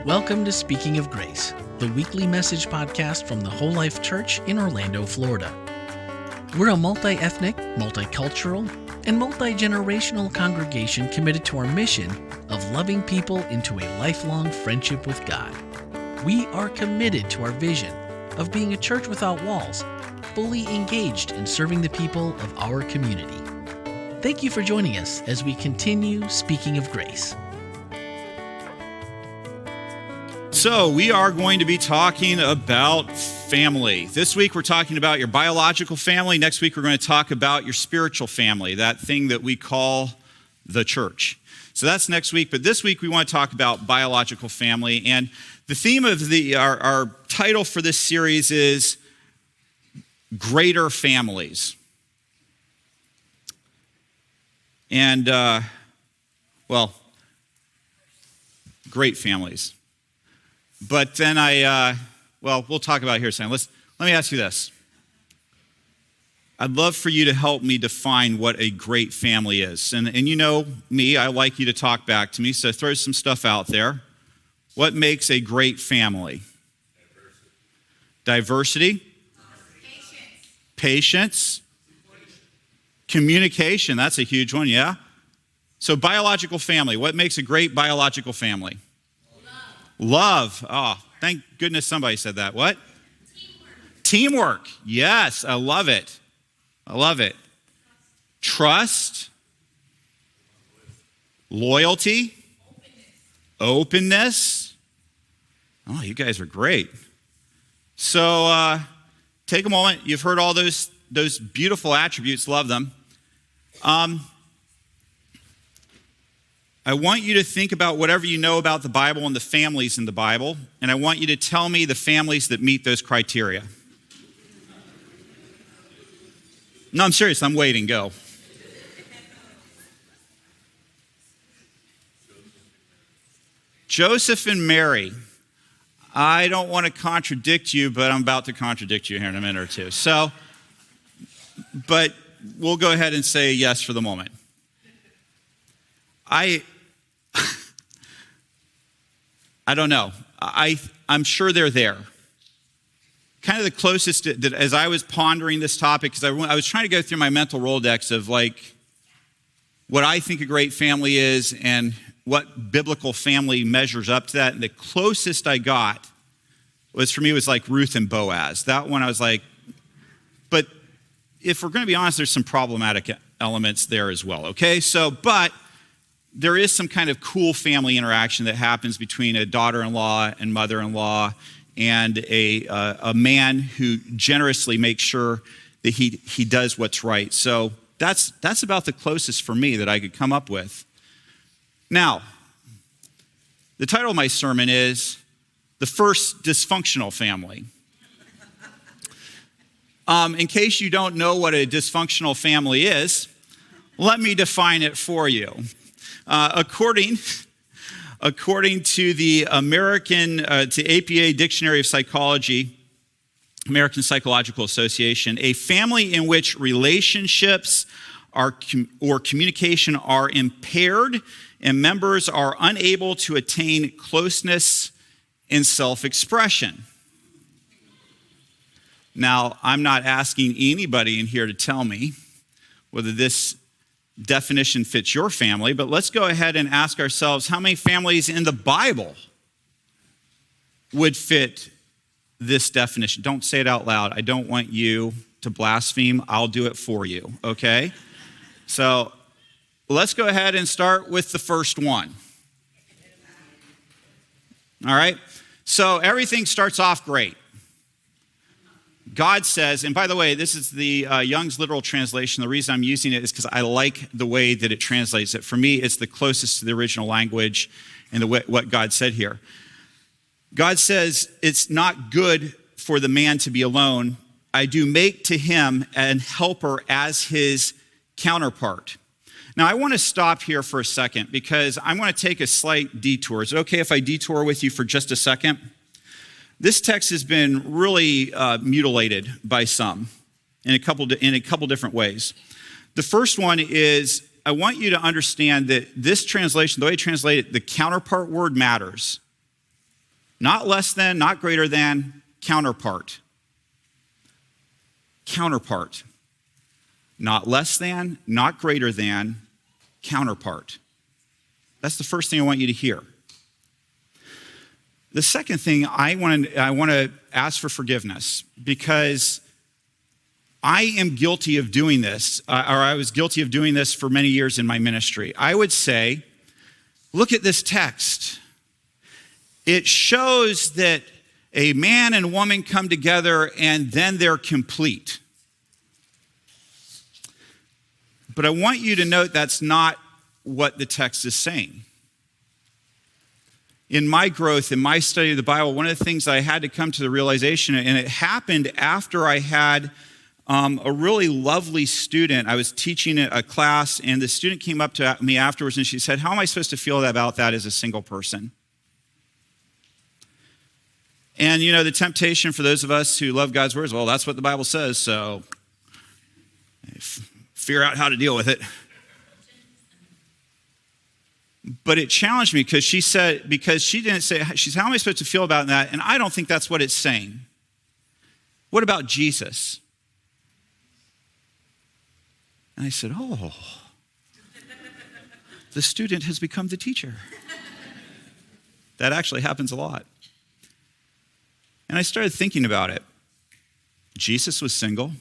Welcome to Speaking of Grace, the weekly message podcast from the Whole Life Church in Orlando, Florida. We're a multi-ethnic, multicultural, and multi-generational congregation committed to our mission of loving people into a lifelong friendship with God. We are committed to our vision of being a church without walls, fully engaged in serving the people of our community. Thank you for joining us as we continue Speaking of Grace. So we are going to be talking about family. This week we're talking about your biological family. Next week we're going to talk about your spiritual family, that thing that we call the church. So that's next week, but this week we want to talk about biological family. And the theme of our title for this series is Greater Families. And, great families. But then we'll talk about it here in a second. Let me ask you this. I'd love for you to help me define what a great family is. And you know me, I like you to talk back to me, so throw some stuff out there. What makes a great family? Diversity. Patience. Communication, that's a huge one, yeah? So biological family, what makes a great biological family? Love. Oh, thank goodness somebody said that. What? Teamwork. Yes, I love it. Trust. Loyalty. Openness. Oh, you guys are great. So take a moment. You've heard all those beautiful attributes. Love them. I want you to think about whatever you know about the Bible and the families in the Bible, and I want you to tell me the families that meet those criteria. No, I'm serious. I'm waiting. Go. Joseph and Mary. I don't want to contradict you, but I'm about to contradict you here in a minute or two. But we'll go ahead and say yes for the moment. I don't know. I'm sure they're there. Kind of the closest that as I was pondering this topic, because I was trying to go through my mental Rolodex of like what I think a great family is and what biblical family measures up to that. And the closest I got was like Ruth and Boaz. That one I was like, but if we're going to be honest, there's some problematic elements there as well, okay? But there is some kind of cool family interaction that happens between a daughter-in-law and mother-in-law and a man who generously makes sure that he does what's right. So that's about the closest for me that I could come up with. Now, the title of my sermon is The First Dysfunctional Family. In case you don't know what a dysfunctional family is, let me define it for you. According to the APA Dictionary of Psychology, American Psychological Association, a family in which relationships or communication are impaired and members are unable to attain closeness and self-expression. Now, I'm not asking anybody in here to tell me whether this definition fits your family, but let's go ahead and ask ourselves how many families in the Bible would fit this definition. Don't say it out loud. I don't want you to blaspheme. I'll do it for you, okay? So let's go ahead and start with the first one. All right? So everything starts off great. God says, and by the way, this is the Young's literal translation. The reason I'm using it is because I like the way that it translates it. For me, it's the closest to the original language and what God said here. God says, it's not good for the man to be alone. I do make to him an helper as his counterpart. Now, I want to stop here for a second because I want to take a slight detour. Is it okay if I detour with you for just a second? This text has been really mutilated by some in a couple different ways. The first one is I want you to understand that this translation, the way I translate it, the counterpart word matters. Not less than, not greater than, counterpart. Counterpart. Not less than, not greater than, counterpart. That's the first thing I want you to hear. The second thing, I want to ask for forgiveness, because I am guilty of doing this, or I was guilty of doing this for many years in my ministry. I would say, look at this text. It shows that a man and woman come together and then they're complete. But I want you to note that's not what the text is saying. In my growth, in my study of the Bible, one of the things I had to come to the realization, and it happened after I had a really lovely student. I was teaching a class, and the student came up to me afterwards, and she said, "How am I supposed to feel about that as a single person?" And, you know, the temptation for those of us who love God's words, well, that's what the Bible says, so figure out how to deal with it. But it challenged me because she didn't say, she said, how am I supposed to feel about that? And I don't think that's what it's saying. What about Jesus? And I said, oh, the student has become the teacher. That actually happens a lot. And I started thinking about it. Jesus was single.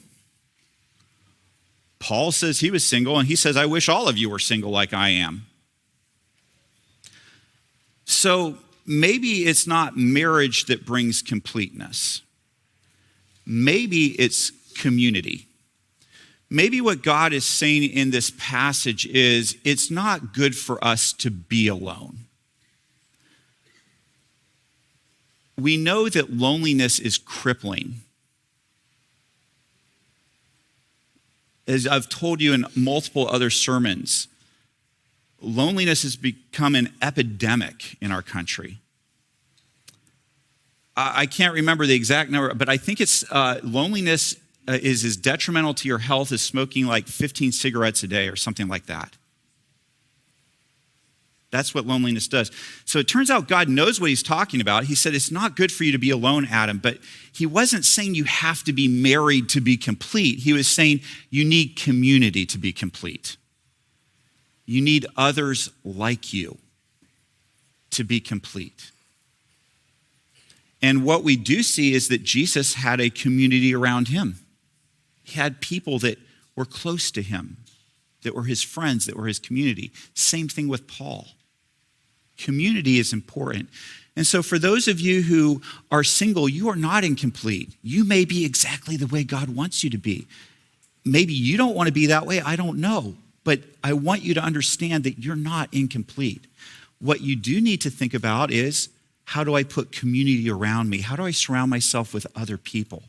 Paul says he was single, and he says, I wish all of you were single like I am. So maybe it's not marriage that brings completeness. Maybe it's community. Maybe what God is saying in this passage is it's not good for us to be alone. We know that loneliness is crippling. As I've told you in multiple other sermons, loneliness has become an epidemic in our country. I can't remember the exact number, but I think it's loneliness is as detrimental to your health as smoking like 15 cigarettes a day or something like that. That's what loneliness does. So it turns out God knows what he's talking about. He said, it's not good for you to be alone, Adam, but he wasn't saying you have to be married to be complete. He was saying you need community to be complete. You need others like you to be complete. And what we do see is that Jesus had a community around him. He had people that were close to him, that were his friends, that were his community. Same thing with Paul. Community is important. And so for those of you who are single, you are not incomplete. You may be exactly the way God wants you to be. Maybe you don't want to be that way, I don't know. But I want you to understand that you're not incomplete. What you do need to think about is, how do I put community around me? How do I surround myself with other people?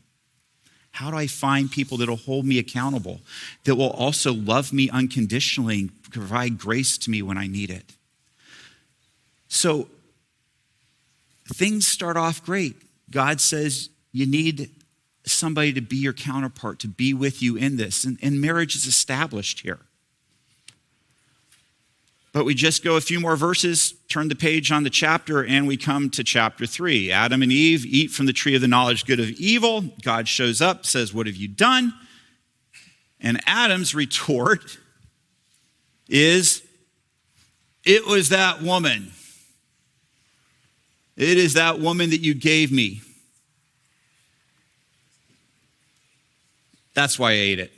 How do I find people that will hold me accountable, that will also love me unconditionally and provide grace to me when I need it? So things start off great. God says you need somebody to be your counterpart, to be with you in this. And marriage is established here. But we just go a few more verses, turn the page on the chapter, and we come to chapter 3. Adam and Eve eat from the tree of the knowledge good of evil. God shows up, says, what have you done? And Adam's retort is, it was that woman. It is that woman that you gave me. That's why I ate it.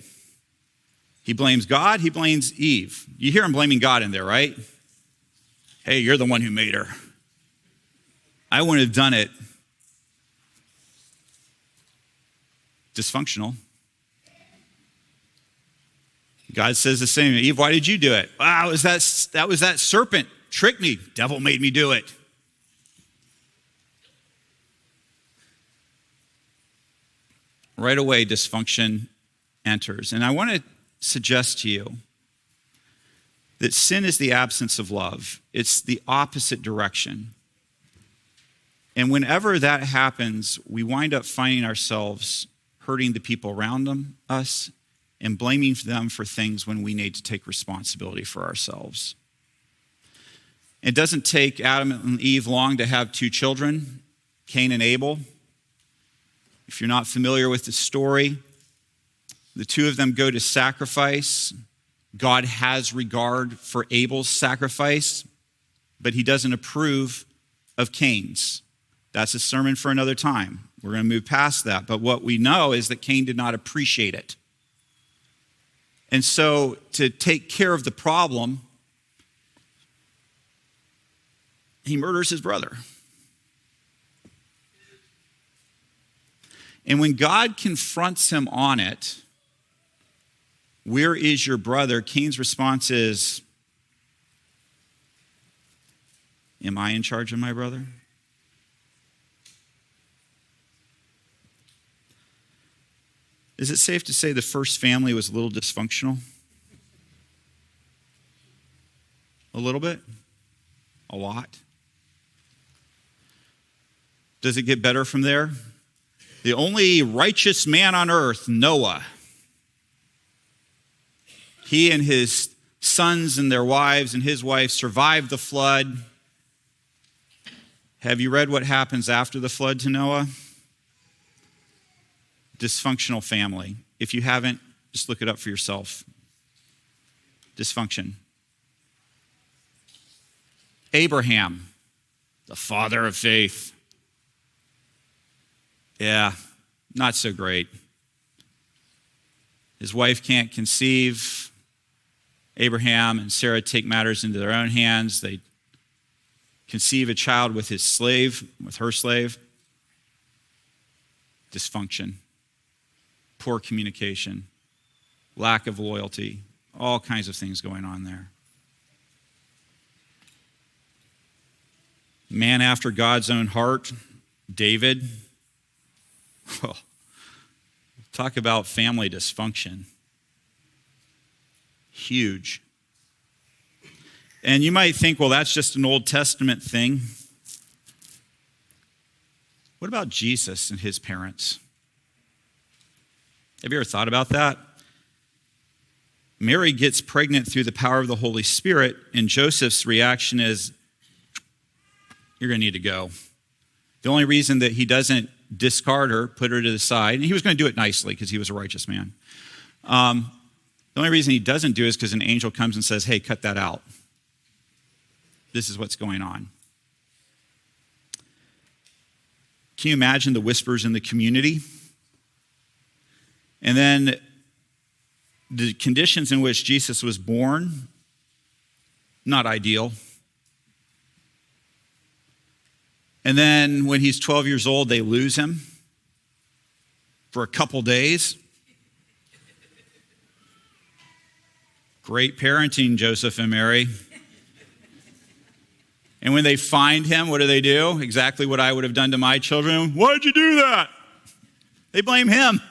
He blames God, he blames Eve. You hear him blaming God in there, right? Hey, you're the one who made her. I wouldn't have done it. Dysfunctional. God says the same. Eve, why did you do it? Wow, that was that serpent. Tricked me. Devil made me do it. Right away, dysfunction enters. And I want to suggest to you that sin is the absence of love. It's the opposite direction. And whenever that happens, we wind up finding ourselves hurting the people around us and blaming them for things when we need to take responsibility for ourselves. It doesn't take Adam and Eve long to have 2 children. Cain and Abel. If you're not familiar with the story, the two of them go to sacrifice. God has regard for Abel's sacrifice, but he doesn't approve of Cain's. That's a sermon for another time. We're going to move past that. But what we know is that Cain did not appreciate it. And so to take care of the problem, he murders his brother. And when God confronts him on it, where is your brother? Cain's response is, am I in charge of my brother? Is it safe to say the first family was a little dysfunctional? A little bit? A lot? Does it get better from there? The only righteous man on earth, Noah, he and his sons and their wives and his wife survived the flood. Have you read what happens after the flood to Noah? Dysfunctional family. If you haven't, just look it up for yourself. Dysfunction. Abraham, the father of faith. Yeah, not so great. His wife can't conceive. Abraham and Sarah take matters into their own hands. They conceive a child with his slave, with her slave. Dysfunction. Poor communication. Lack of loyalty. All kinds of things going on there. Man after God's own heart, David. Oh, talk about family dysfunction. Huge. And you might think, well, that's just an Old Testament thing. What about Jesus and his parents? Have you ever thought about that? Mary gets pregnant through the power of the Holy Spirit, and Joseph's reaction is, you're going to need to go. The only reason that he doesn't discard her, put her to the side, and he was going to do it nicely because he was a righteous man. The only reason he doesn't do it is because an angel comes and says, hey, cut that out. This is what's going on. Can you imagine the whispers in the community? And then the conditions in which Jesus was born, not ideal. And then when he's 12 years old, they lose him for a couple days. Great parenting, Joseph and Mary. And when they find him, what do? Exactly what I would have done to my children. Why'd you do that? They blame him.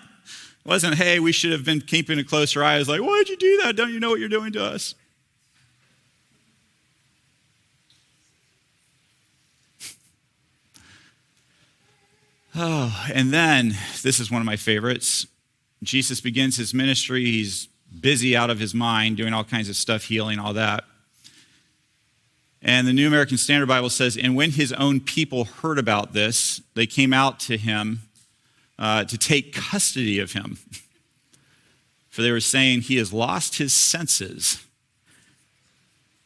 It wasn't, hey, we should have been keeping a closer eye. It was like, why'd you do that? Don't you know what you're doing to us? Oh, and then, this is one of my favorites. Jesus begins his ministry. He's busy out of his mind, doing all kinds of stuff, healing, all that. And the New American Standard Bible says, and when his own people heard about this, they came out to him to take custody of him. For they were saying, he has lost his senses.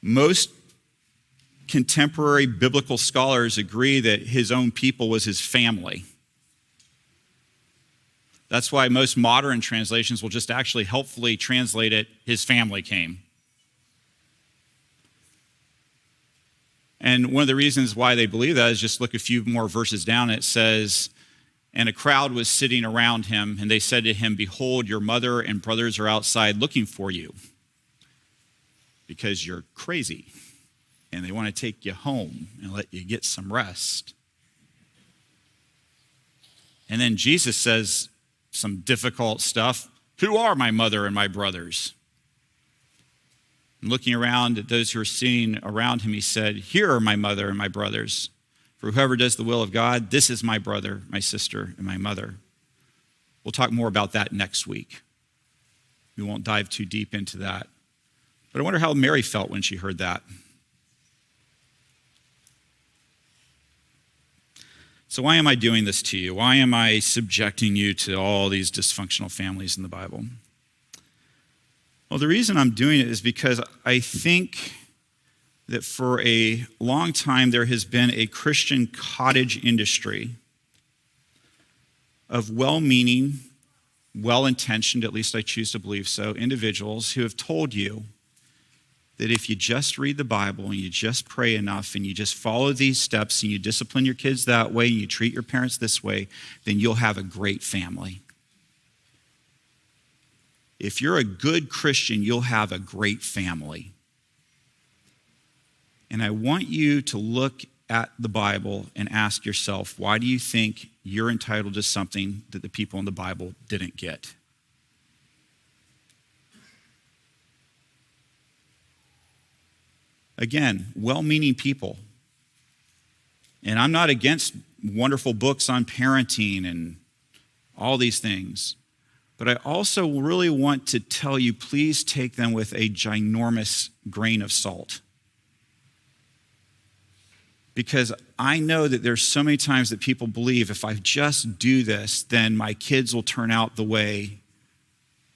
Most contemporary biblical scholars agree that his own people was his family. That's why most modern translations will just actually helpfully translate it, his family came. And one of the reasons why they believe that is just look a few more verses down. It says, and a crowd was sitting around him, and they said to him, behold, your mother and brothers are outside looking for you because you're crazy, and they want to take you home and let you get some rest. And then Jesus says some difficult stuff. Who are my mother and my brothers? And looking around at those who are sitting around him, he said, here are my mother and my brothers. For whoever does the will of God, this is my brother, my sister, and my mother. We'll talk more about that next week. We won't dive too deep into that. But I wonder how Mary felt when she heard that. So why am I doing this to you? Why am I subjecting you to all these dysfunctional families in the Bible? Well, the reason I'm doing it is because I think that for a long time there has been a Christian cottage industry of well-meaning, well-intentioned, at least I choose to believe so, individuals who have told you that if you just read the Bible and you just pray enough and you just follow these steps and you discipline your kids that way and you treat your parents this way, then you'll have a great family. If you're a good Christian, you'll have a great family. And I want you to look at the Bible and ask yourself, why do you think you're entitled to something that the people in the Bible didn't get? Again, well-meaning people. And I'm not against wonderful books on parenting and all these things. But I also really want to tell you, please take them with a ginormous grain of salt. Because I know that there's so many times that people believe if I just do this, then my kids will turn out the way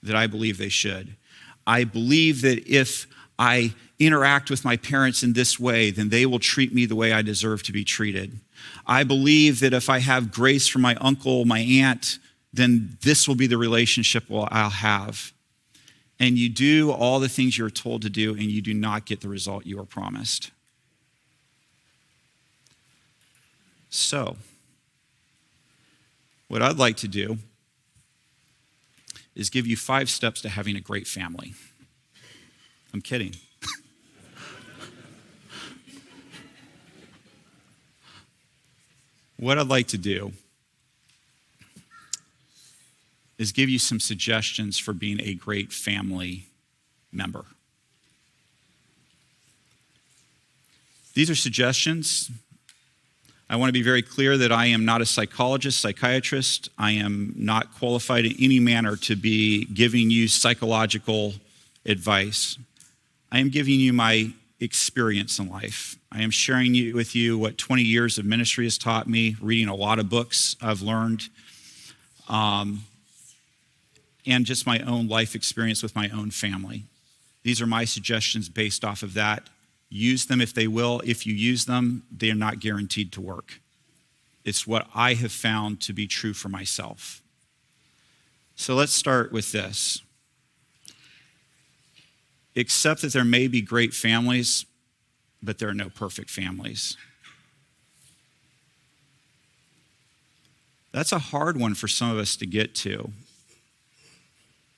that I believe they should. I believe that if I interact with my parents in this way, then they will treat me the way I deserve to be treated. I believe that if I have grace from my uncle, my aunt, then this will be the relationship I'll have. And you do all the things you're told to do, and you do not get the result you are promised. So, what I'd like to do is give you 5 steps to having a great family. I'm kidding. What I'd like to do is give you some suggestions for being a great family member. These are suggestions. I want to be very clear that I am not a psychologist, psychiatrist. I am not qualified in any manner to be giving you psychological advice. I am giving you my experience in life. I am sharing with you what 20 years of ministry has taught me, reading a lot of books I've learned, and just my own life experience with my own family. These are my suggestions based off of that. Use them if they will. If you use them, they are not guaranteed to work. It's what I have found to be true for myself. So let's start with this. Accept that there may be great families, but there are no perfect families. That's a hard one for some of us to get to.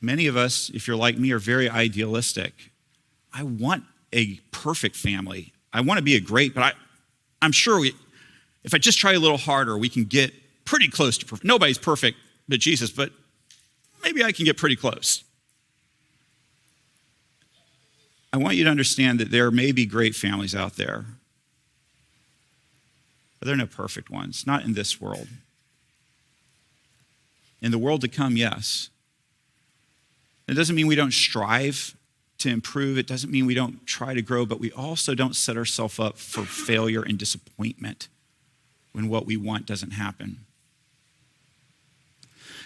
Many of us, if you're like me, are very idealistic. I want a perfect family. I want to be a great, but I'm sure if I just try a little harder, we can get pretty close to perfect. Nobody's perfect but Jesus, but maybe I can get pretty close. I want you to understand that there may be great families out there, but there are no perfect ones, not in this world. In the world to come, yes. It doesn't mean we don't strive to improve. It doesn't mean we don't try to grow, but we also don't set ourselves up for failure and disappointment when what we want doesn't happen.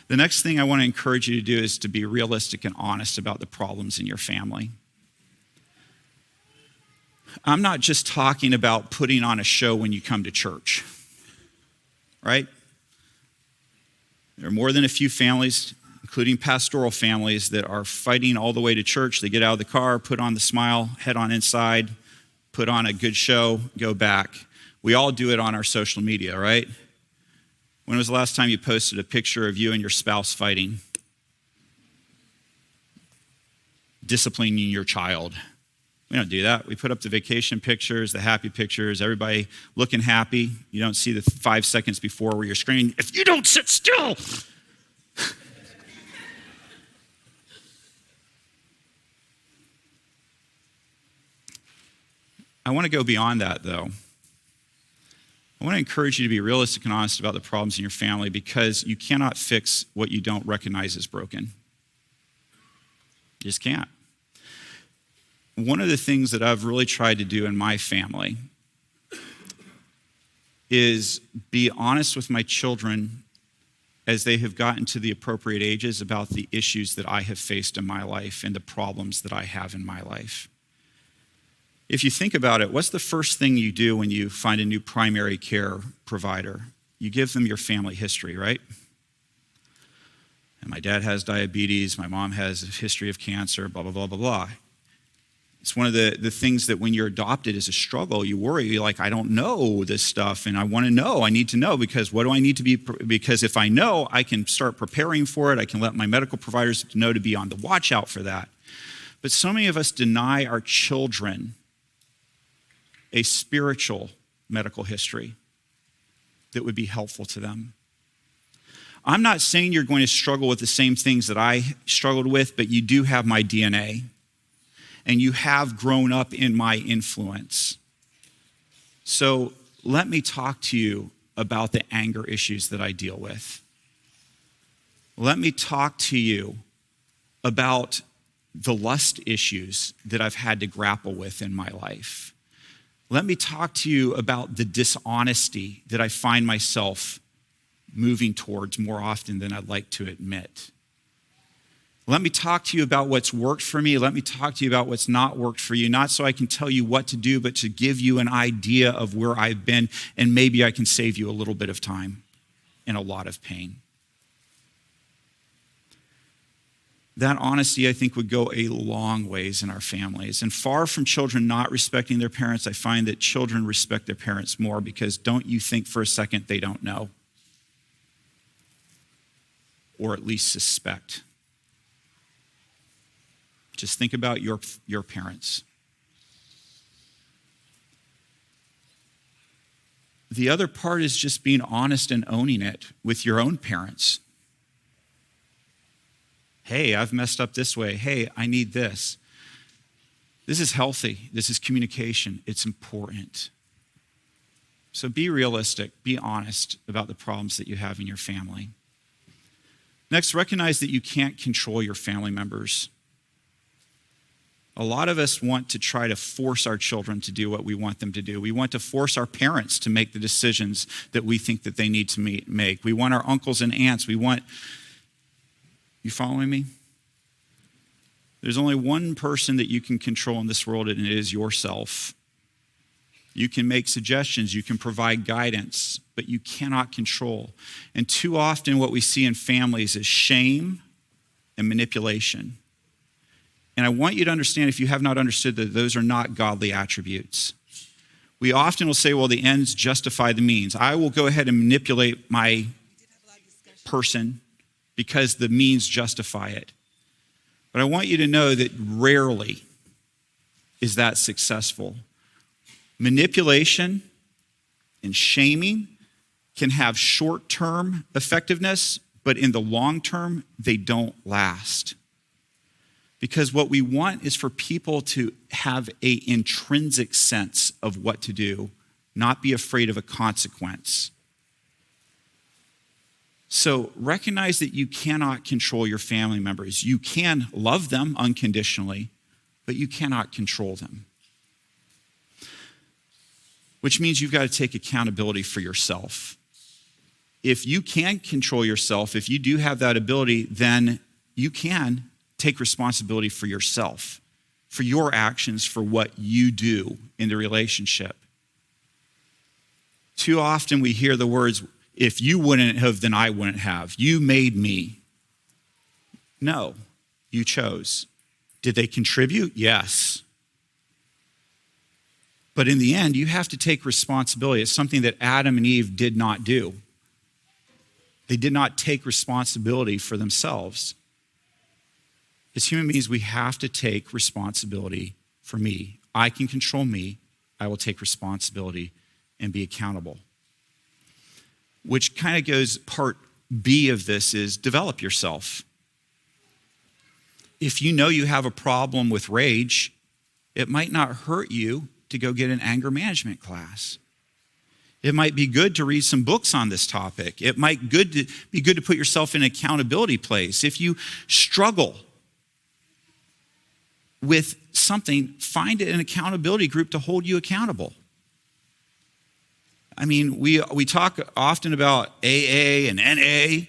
The next thing I want to encourage you to do is to be realistic and honest about the problems in your family. I'm not just talking about putting on a show when you come to church, right? There are more than a few families, including pastoral families, that are fighting all the way to church. They get out of the car, put on the smile, head on inside, put on a good show, go back. We all do it on our social media, right? When was the last time you posted a picture of you and your spouse fighting? Disciplining your child. We don't do that. We put up the vacation pictures, the happy pictures, everybody looking happy. You don't see the 5 seconds before where you're screaming, "If you don't sit still!" I want to go beyond that, though. I want to encourage you to be realistic and honest about the problems in your family, because you cannot fix what you don't recognize as broken. You just can't. One of the things that I've really tried to do in my family is be honest with my children as they have gotten to the appropriate ages about the issues that I have faced in my life and the problems that I have in my life. If you think about it, what's the first thing you do when you find a new primary care provider? You give them your family history, right? And my dad has diabetes, my mom has a history of cancer, blah, blah, blah, blah, blah. It's one of the things that when you're adopted is a struggle. You worry, you're like, I don't know this stuff, and I want to know. I need to know, because what do I need to be? Because if I know, I can start preparing for it. I can let my medical providers know to be on the watch out for that. But so many of us deny our children a spiritual medical history that would be helpful to them. I'm not saying you're going to struggle with the same things that I struggled with, but you do have my DNA. And you have grown up in my influence. So let me talk to you about the anger issues that I deal with. Let me talk to you about the lust issues that I've had to grapple with in my life. Let me talk to you about the dishonesty that I find myself moving towards more often than I'd like to admit. Let me talk to you about what's worked for me. Let me talk to you about what's not worked for you, not so I can tell you what to do, but to give you an idea of where I've been, and maybe I can save you a little bit of time and a lot of pain. That honesty, I think, would go a long ways in our families. And far from children not respecting their parents, I find that children respect their parents more, because don't you think for a second they don't know, or at least suspect. Just think about your parents. The other part is just being honest and owning it with your own parents. Hey, I've messed up this way. Hey, I need this. This is healthy. This is communication. It's important. So be realistic. Be honest about the problems that you have in your family. Next, recognize that you can't control your family members. A lot of us want to try to force our children to do what we want them to do. We want to force our parents to make the decisions that we think that they need to make. We want our uncles and aunts. You following me? There's only one person that you can control in this world, and it is yourself. You can make suggestions, you can provide guidance, but you cannot control. And too often what we see in families is shame and manipulation. And I want you to understand, if you have not understood, that those are not godly attributes. We often will say, well, the ends justify the means. I will go ahead and manipulate my person because the means justify it. But I want you to know that rarely is that successful. Manipulation and shaming can have short-term effectiveness, but in the long term, they don't last. Because what we want is for people to have an intrinsic sense of what to do, not be afraid of a consequence. So recognize that you cannot control your family members. You can love them unconditionally, but you cannot control them. Which means you've got to take accountability for yourself. If you can control yourself, if you do have that ability, then you can take responsibility for yourself, for your actions, for what you do in the relationship. Too often we hear the words, if you wouldn't have, then I wouldn't have. You made me. No, you chose. Did they contribute? Yes. But in the end, you have to take responsibility. It's something that Adam and Eve did not do. They did not take responsibility for themselves. As human beings, we have to take responsibility for me. I can control me. I will take responsibility and be accountable. Which kind of goes, part B of this is develop yourself. If you know you have a problem with rage, it might not hurt you to go get an anger management class. It might be good to read some books on this topic. It might be good to put yourself in an accountability place. If you struggle with something, find an accountability group to hold you accountable. I mean, we talk often about AA and NA,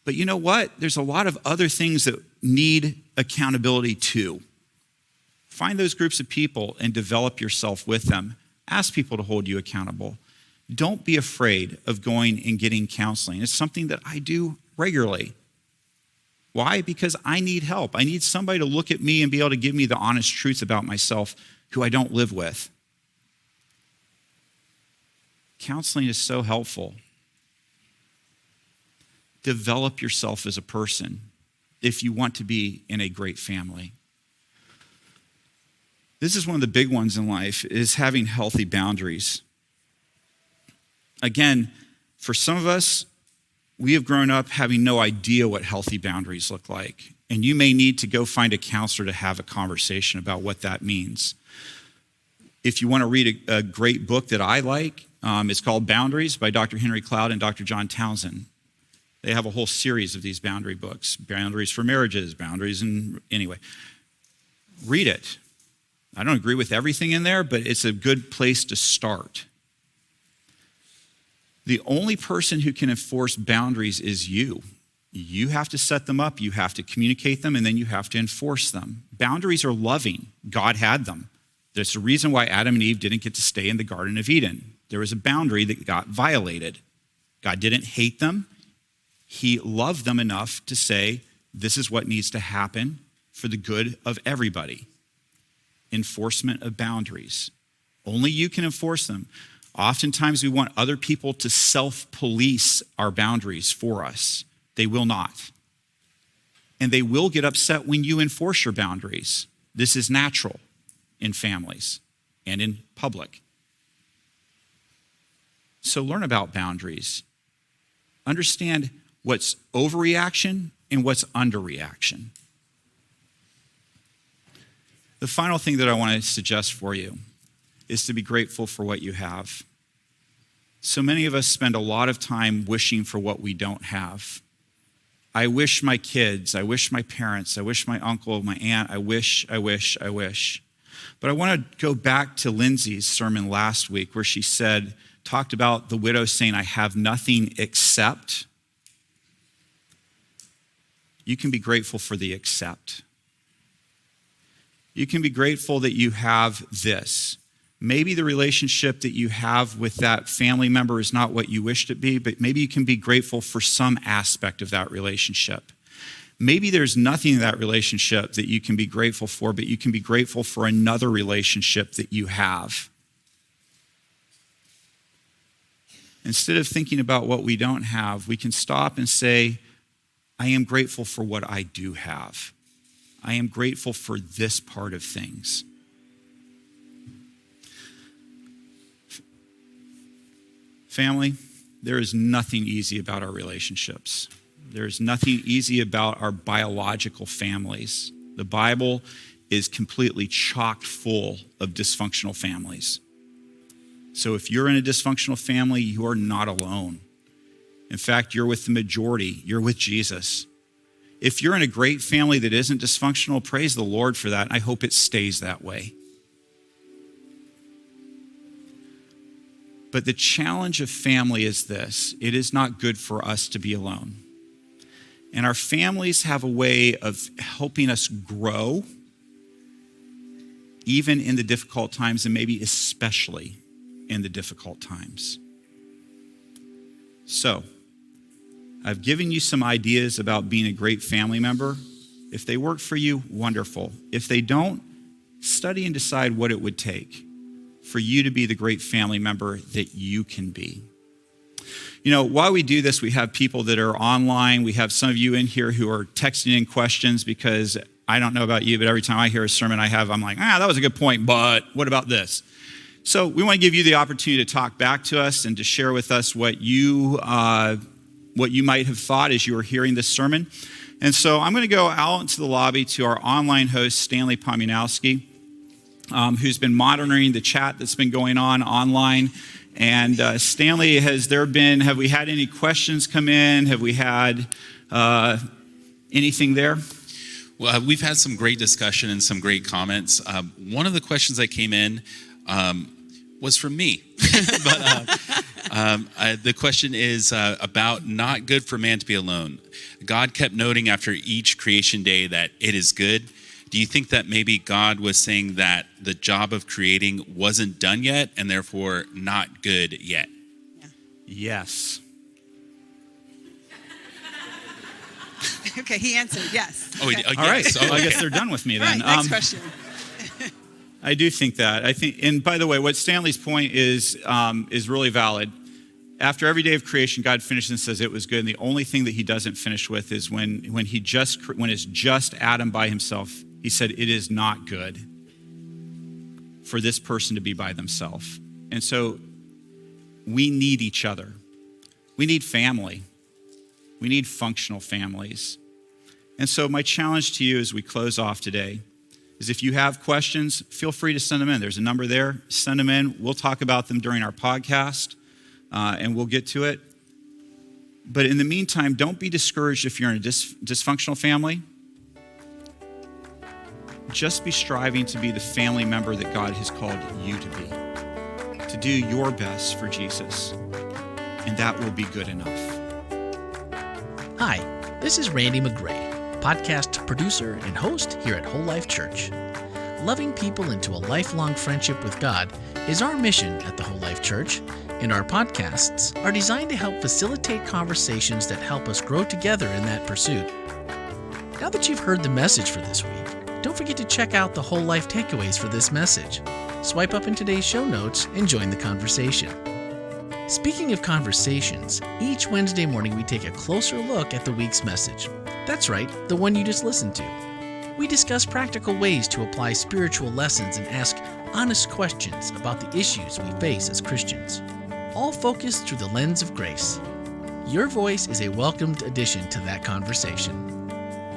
but you know what? There's a lot of other things that need accountability too. Find those groups of people and develop yourself with them. Ask people to hold you accountable. Don't be afraid of going and getting counseling. It's something that I do regularly. Why? Because I need help. I need somebody to look at me and be able to give me the honest truth about myself who I don't live with. Counseling is so helpful. Develop yourself as a person if you want to be in a great family. This is one of the big ones in life, is having healthy boundaries. Again, for some of us, we have grown up having no idea what healthy boundaries look like. And you may need to go find a counselor to have a conversation about what that means. If you want to read a great book that I like, it's called Boundaries by Dr. Henry Cloud and Dr. John Townsend. They have a whole series of these boundary books, boundaries for marriages, boundaries, and anyway. Read it. I don't agree with everything in there, but it's a good place to start. The only person who can enforce boundaries is you. You have to set them up, you have to communicate them, and then you have to enforce them. Boundaries are loving. God had them. There's a reason why Adam and Eve didn't get to stay in the Garden of Eden. There was a boundary that got violated. God didn't hate them. He loved them enough to say, this is what needs to happen for the good of everybody. Enforcement of boundaries. Only you can enforce them. Oftentimes we want other people to self-police our boundaries for us. They will not. And they will get upset when you enforce your boundaries. This is natural in families and in public. So learn about boundaries. Understand what's overreaction and what's underreaction. The final thing that I want to suggest for you is to be grateful for what you have. So many of us spend a lot of time wishing for what we don't have. I wish my kids, I wish my parents, I wish my uncle, my aunt, I wish. But I want to go back to Lindsay's sermon last week where she talked about the widow saying, I have nothing except. You can be grateful for the except. You can be grateful that you have this. Maybe the relationship that you have with that family member is not what you wished it be, but maybe you can be grateful for some aspect of that relationship. Maybe there's nothing in that relationship that you can be grateful for, but you can be grateful for another relationship that you have. Instead of thinking about what we don't have, we can stop and say, I am grateful for what I do have. I am grateful for this part of things. Family, there is nothing easy about our relationships. There is nothing easy about our biological families. The Bible is completely chock full of dysfunctional families. So if you're in a dysfunctional family, you are not alone. In fact, you're with the majority. You're with Jesus. If you're in a great family that isn't dysfunctional, praise the Lord for that. I hope it stays that way. But the challenge of family is this: it is not good for us to be alone. And our families have a way of helping us grow, even in the difficult times, and maybe especially in the difficult times. So, I've given you some ideas about being a great family member. If they work for you, wonderful. If they don't, study and decide what it would take for you to be the great family member that you can be. You know, while we do this, we have people that are online. We have some of you in here who are texting in questions because I don't know about you, but every time I hear a sermon I'm like, that was a good point, but what about this? So we want to give you the opportunity to talk back to us and to share with us what you might have thought as you were hearing this sermon. And so I'm going to go out into the lobby to our online host, Stanley Pomunowski, who's been monitoring the chat that's been going on online. And Stanley, have we had any questions come in? Have we had anything there? Well, we've had some great discussion and some great comments. One of the questions that came in was from me. But The question is about not good for man to be alone. God kept noting after each creation day that it is good. Do you think that maybe God was saying that the job of creating wasn't done yet and therefore not good yet? Yeah. Yes. Okay, he answered yes. Oh, Okay. All right. yes. So Oh, I okay. guess they're done with me All then. right, next question. I do think that. And by the way, what Stanley's point is really valid. After every day of creation, God finishes and says it was good. And the only thing that he doesn't finish with is when it's just Adam by himself, he said it is not good for this person to be by themselves. And so we need each other. We need family. We need functional families. And so my challenge to you as we close off today is if you have questions, feel free to send them in. There's a number there. Send them in. We'll talk about them during our podcast, and we'll get to it. But in the meantime, don't be discouraged if you're in a dysfunctional family. Just be striving to be the family member that God has called you to be, to do your best for Jesus, and that will be good enough. Hi, this is Randy McGray, podcast producer and host here at Whole Life Church. Loving people into a lifelong friendship with God is our mission at the Whole Life Church, and our podcasts are designed to help facilitate conversations that help us grow together in that pursuit. Now that you've heard the message for this week, don't forget to check out the Whole Life takeaways for this message. Swipe up in today's show notes and join the conversation. Speaking of conversations, each Wednesday morning we take a closer look at the week's message. That's right, the one you just listened to. We discuss practical ways to apply spiritual lessons and ask honest questions about the issues we face as Christians, all focused through the lens of grace. Your voice is a welcomed addition to that conversation.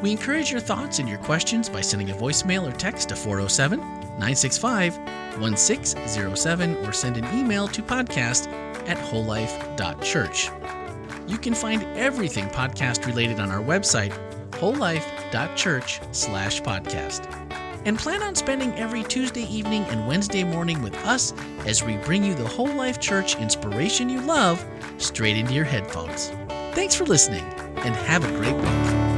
We encourage your thoughts and your questions by sending a voicemail or text to 407-965-1607 or send an email to podcast@wholelife.church. You can find everything podcast related on our website, wholelife.church/podcast. And plan on spending every Tuesday evening and Wednesday morning with us as we bring you the Whole Life Church inspiration you love straight into your headphones. Thanks for listening and have a great week.